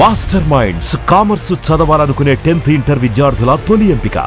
Master minds commerce చదవాలనుకునే 10th inter విద్యార్థుల తొలి ఎంపిక.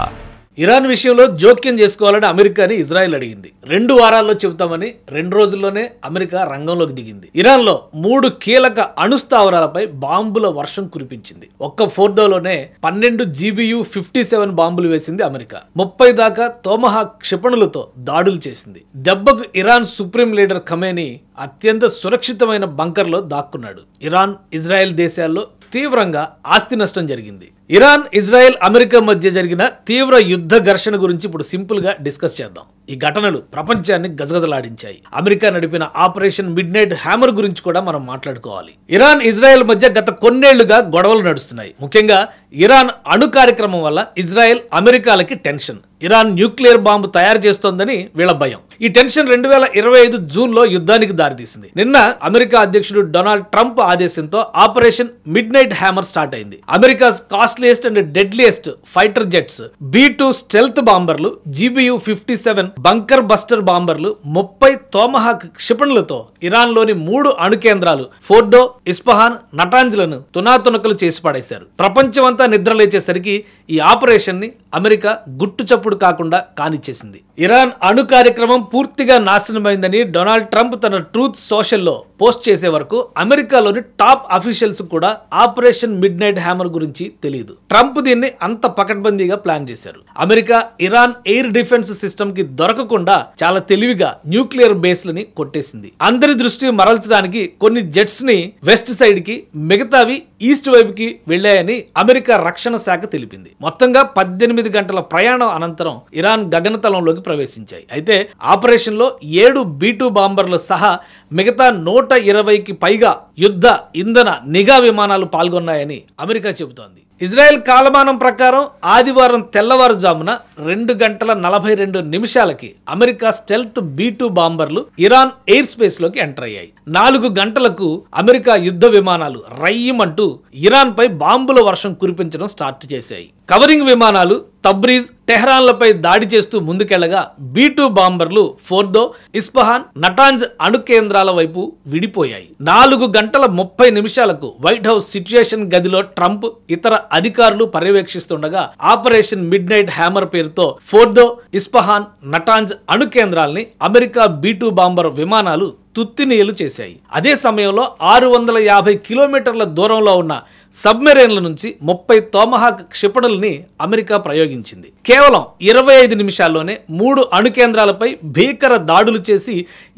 ఇరాన్ విషయంలో జోక్యం చేసుకోవాలని అమెరికాని ఇజ్రాయెల్ అడిగింది. 2 వారాల్లో చెబుతామని 2 రోజుల్లోనే అమెరికా రంగంలోకి దిగింది. ఇరాన్లో 3 కీలక అణుస్థావరాలపై బాంబుల వర్షం కురిపించింది. ఒక్క ఫోర్డోలోనే 12 GBU-57 బాంబులు వేసింది అమెరికా. 30 దాకా తోమహాక్ క్షిపణులతో దాడులు చేసింది. దెబ్బకు ఇరాన్ సుప్రీం లీడర్ ఖమేనీ అత్యంత సురక్షితమైన బంకర్లో దాక్కున్నాడు. ఇరాన్, ఇజ్రాయెల్ దేశాల్లో తీవ్రంగా ఆస్తి నష్టం జరిగింది. ఇరాన్, ఇజ్రాయెల్, అమెరికా మధ్య జరిగిన తీవ్ర యుద్ధ ఘర్షణ గురించి ఇప్పుడు సింపుల్ గా డిస్కస్ చేద్దాం. ఈ ఘటనలు ప్రపంచాన్ని గజగజలాడించాయి. అమెరికా నడిపిన ఆపరేషన్ మిడ్ నైట్ హ్యామర్ గురించి కూడా మనం మాట్లాడుకోవాలి. ఇరాన్, ఇజ్రాయెల్ మధ్య గత కొన్నేళ్లుగా గొడవలు నడుస్తున్నాయి. ముఖ్యంగా ఇరాన్ అణు కార్యక్రమం వల్ల ఇజ్రాయెల్, అమెరికాలకి టెన్షన్. ఇరాన్ న్యూక్లియర్ బాంబు తయారు చేస్తోందని వీళ్ళ భయం. ఈ టెన్షన్ 2025 జూన్లో యుద్ధానికి దారితీసింది. నిన్న అమెరికా అధ్యక్షుడు డొనాల్డ్ ట్రంప్ ఆదేశంతో operation midnight hammer start అయింది. America costliest and deadliest fighter jets, B-2 stealth బాంబర్లు, GBU-57 బంకర్ బస్టర్ బాంబర్లు, 30 తోమహాక్ క్షిపణులతో ఇరాన్లోని 3 అణు కేంద్రాలు ఫోర్డో, ఇస్ఫహాన్, నటాంజ్లను తునాతునకలు చేసి పడేశారు. ప్రపంచమంతా నిద్రలేచేసరికి ఈ ఆపరేషన్ ని అమెరికా గుట్టు చప్పుడు కాకుండా కానిచ్చేసింది. ఇరాన్ అణు కార్యక్రమం పూర్తిగా నాశనమైందని డొనాల్డ్ ట్రంప్ తన ట్రూత్ సోషల్లో పోస్ట్ చేసే వరకు అమెరికాలోని టాప్ అఫీషియల్స్ కూడా ఆపరేషన్ మిడ్ నైట్ హ్యామర్ గురించి తెలియదు. ట్రంప్ దీన్ని అంత పకడ్బందీగా ప్లాన్ చేశారు. America Iran air defence system కి దొరకకుండా చాలా తెలివిగా న్యూక్లియర్ బేస్లని కొట్టేసింది. అందరి దృష్టి మరల్చడానికి కొన్ని జెట్స్ ని వెస్ట్ సైడ్ కి, మిగతావి ఈస్ట్ వైపుకి వెళ్లాయని అమెరికా రక్షణ శాఖ తెలిపింది. మొత్తంగా 18 గంటల ప్రయాణం అనంతరం ఇరాన్ గగనతలంలోకి ప్రవేశించాయి. అయితే ఆపరేషన్ లో 7 B-2 బాంబర్లు సహా మిగతా 120కి పైగా యుద్ధ, ఇంధన, నిఘా విమానాలు పాల్గొన్నాయని అమెరికా చెబుతోంది. ఇజ్రాయెల్ కాలమానం ప్రకారం ఆదివారం తెల్లవారుజామున 2:42 అమెరికా స్టెల్త్ B-2 బాంబర్లు ఇరాన్ ఎయిర్ స్పేస్ లోకి ఎంటర్ అయ్యాయి. 4 గంటలకు అమెరికా యుద్ధ విమానాలు రయ్యమంటూ ఇరాన్ పై బాంబుల వర్షం కురిపించడం స్టార్ట్ చేశాయి. కవరింగ్ విమానాలు తబ్రీజ్, టెహ్రాన్లపై దాడి చేస్తూ ముందుకెళ్లగా B-2 బాంబర్లు ఫోర్డో, ఇస్ఫహాన్, నటాంజ్ అణు కేంద్రాల వైపు విడిపోయాయి. 4:30 వైట్ హౌస్ సిట్యుయేషన్ గదిలో ట్రంప్, ఇతర అధికారులు పర్యవేక్షిస్తుండగా ఆపరేషన్ మిడ్ నైట్ హ్యామర్ పేరుతో ఫోర్డో, ఇస్ఫహాన్, నటాంజ్ అణు కేంద్రాల్ని అమెరికా B-2 బాంబర్ విమానాలు తుత్తినీయలు చేశాయి. అదే సమయంలో 650 కిలోమీటర్ల దూరంలో ఉన్న సబ్మెరైన్ల నుంచి 30 తోమహాక్ క్షిపణుల్ని అమెరికా ప్రయోగించింది. కేవలం 25 నిమిషాల్లోనే 3 అణు కేంద్రాలపై భీకర దాడులు చేసి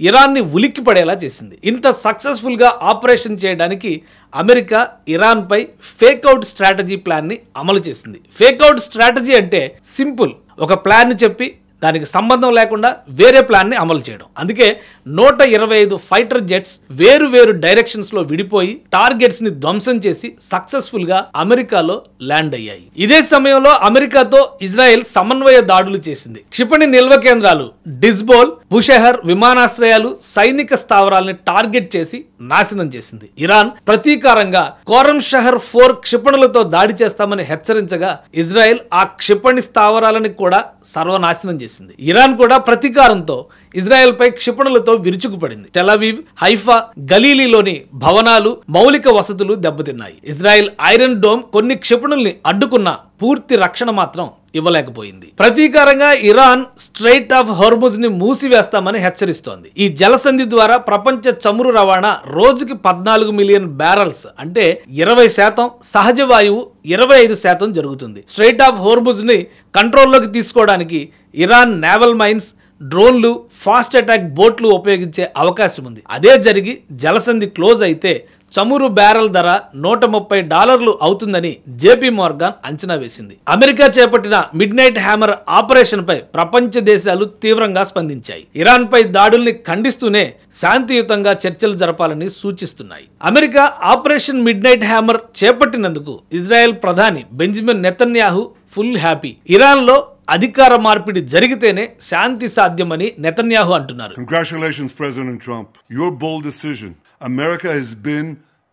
ఇరాన్ని ఉలిక్కిపడేలా చేసింది. ఇంత సక్సెస్ఫుల్ గా ఆపరేషన్ చేయడానికి అమెరికా ఇరాన్ పై ఫేక్అవుట్ స్ట్రాటజీ ప్లాన్ ని అమలు చేసింది. ఫేక్అవుట్ స్ట్రాటజీ అంటే సింపుల్, ఒక ప్లాన్ ని చెప్పి దానికి సంబంధం లేకుండా వేరే ప్లాన్ ని అమలు చేయడం. అందుకే 125 ఫైటర్ జెట్స్ వేరు డైరెక్షన్స్ లో విడిపోయి టార్గెట్స్ ని ధ్వంసం చేసి సక్సెస్ఫుల్ గా అమెరికాలో ల్యాండ్ అయ్యాయి. ఇదే సమయంలో అమెరికాతో ఇజ్రాయెల్ సమన్వయ దాడులు చేసింది. క్షిపణి నిల్వ కేంద్రాలు, డిజ్బోల్, బుషెహర్ విమానాశ్రయాలు, సైనిక స్థావరాలని టార్గెట్ చేసి నాశనం చేసింది. ఇరాన్ ప్రతీకారంగా కోరం షహర్ 4 క్షిపణులతో దాడి చేస్తామని హెచ్చరించగా ఇజ్రాయెల్ ఆ క్షిపణి స్థావరాలని కూడా సర్వనాశనం చేసింది. ఇరాన్ కూడా ప్రతీకారంతో ఇజ్రాయెల్ పై క్షిపణులతో విరుచుకుపడింది. టెలవీవ్, హైఫా, గలీలీలోని భవనాలు, మౌలిక వసతులు దెబ్బతిన్నాయి. ఇజ్రాయెల్ ఐరన్ డోమ్ కొన్ని క్షిపణుల్ని అడ్డుకున్న పూర్తి రక్షణ మాత్రం ఇవ్వలేకపోయింది. ప్రతీకారంగా ఇరాన్ స్ట్రైట్ ఆఫ్ హోర్ముజ్ ని మూసివేస్తామని హెచ్చరిస్తోంది. ఈ జలసంధి ద్వారా ప్రపంచ చమురు రవాణా రోజుకి 14 మిలియన్ బ్యారల్స్ అంటే 20%, సహజ వాయువు 25% జరుగుతుంది. స్ట్రైట్ ఆఫ్ హోర్ముజ్ ని కంట్రోల్లోకి తీసుకోవడానికి ఇరాన్ నేవల్ మైన్స్, డ్రోన్లు, ఫాస్ట్ అటాక్ బోట్లు ఉపయోగించే అవకాశం ఉంది. అదే జరిగి జలసంధి క్లోజ్ అయితే చమురు బ్యారెల్ ధర $130 అవుతుందని జేపీ మోర్గాన్ అంచనా వేసింది. అమెరికా చేపట్టిన మిడ్ నైట్ హ్యామర్ ఆపరేషన్ పై ప్రపంచ దేశాలు తీవ్రంగా స్పందించాయి. ఇరాన్ పై దాడుల్ని ఖండిస్తూనే శాంతియుతంగా చర్చలు జరపాలని సూచిస్తున్నాయి. America operation midnight hammer చేపట్టినందుకు ఇజ్రాయెల్ ప్రధాని Benjamin Netanyahu full happy. Iran లో అధికార మార్పిడి జరిగితేనే శాంతి సాధ్యమని నెతన్యాహు అంటున్నారు. Congratulations, President Trump. Your bold decision. America has been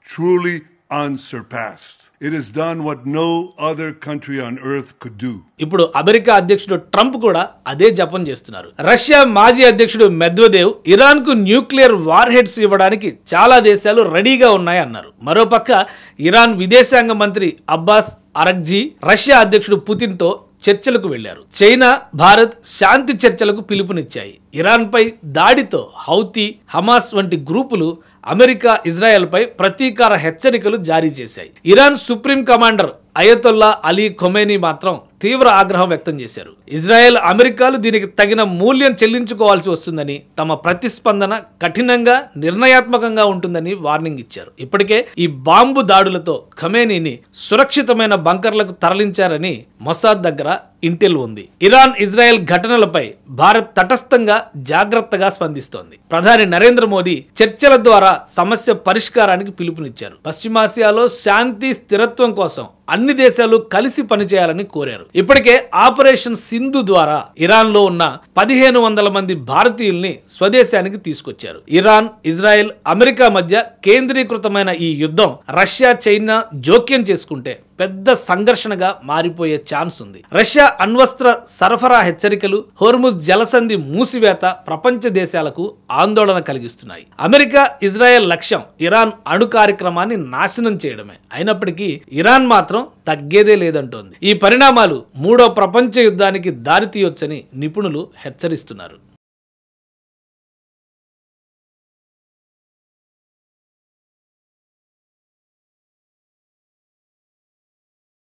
truly unsurpassed. It has done what no other country on earth could do. ఇప్పుడు America అధ్యక్షుడు ట్రంప్ కూడా అదే జపం చేస్తున్నారు. రష్యా మాజీ అధ్యక్షుడు మెద్వెదేవ్ ఇరాన్ కు న్యూక్లియర్ వార్ హెడ్స్ ఇవ్వడానికి చాలా దేశాలు రెడీగా ఉన్నాయన్నారు. మరోపక్క ఇరాన్ విదేశాంగ మంత్రి అబ్బాస్ అరగ్జీ రష్యా అధ్యక్షుడు పుతిన్ తో చర్చలకు వెళ్లారు. చైనా, భారత్ శాంతి చర్చలకు పిలుపునిచ్చాయి. ఇరాన్ పై దాడితో హౌతీ, హమాస్ వంటి గ్రూపులు అమెరికా, ఇజ్రాయెల్ పై ప్రతీకార హెచ్చరికలు జారీ చేశాయి. Iran supreme commander Ayatollah Ali Khomeini మాత్రం తీవ్ర ఆగ్రహం వ్యక్తం చేశారు. ఇజ్రాయెల్, అమెరికాలు దీనికి తగిన మూల్యం చెల్లించుకోవాల్సి వస్తుందని, తమ ప్రతిస్పందన కఠినంగా, నిర్ణయాత్మకంగా ఉంటుందని వార్నింగ్ ఇచ్చారు. ఇప్పటికే ఈ బాంబు దాడులతో ఖొమేనీని సురక్షితమైన బంకర్లకు తరలించారని మొసాద్ దగ్గర ఇంటెల్ ఉంది. ఇరాన్, ఇజ్రాయెల్ ఘటనలపై భారత్ తటస్థంగా, జాగ్రత్తగా స్పందిస్తోంది. ప్రధాని నరేంద్ర మోదీ చర్చల ద్వారా సమస్య పరిష్కారానికి పిలుపునిచ్చారు. పశ్చిమాసియాలో శాంతి, స్థిరత్వం కోసం అన్ని దేశాలు కలిసి పనిచేయాలని కోరారు. ఇప్పటికే ఆపరేషన్ సింధు ద్వారా ఇరాన్ లో ఉన్న 1500 మంది భారతీయుల్ని స్వదేశానికి తీసుకొచ్చారు. ఇరాన్, ఇజ్రాయెల్, అమెరికా మధ్య కేంద్రీకృతమైన ఈ యుద్ధం రష్యా, చైనా జోక్యం చేసుకుంటే పెద్ద సంఘర్షణగా మారిపోయే ఛాన్స్ ఉంది. రష్యా అణ్వస్త్ర సరఫరా హెచ్చరికలు, హోర్ముజ్ జలసంధి మూసివేత ప్రపంచ దేశాలకు ఆందోళన కలిగిస్తున్నాయి. అమెరికా, ఇజ్రాయెల్ లక్ష్యం ఇరాన్ అణు కార్యక్రమాన్ని నాశనం చేయడమే. అయినప్పటికీ ఇరాన్ మాత్రం తగ్గేదే లేదంటోంది. ఈ పరిణామాలు మూడో ప్రపంచ యుద్ధానికి దారితీయొచ్చని నిపుణులు హెచ్చరిస్తున్నారు.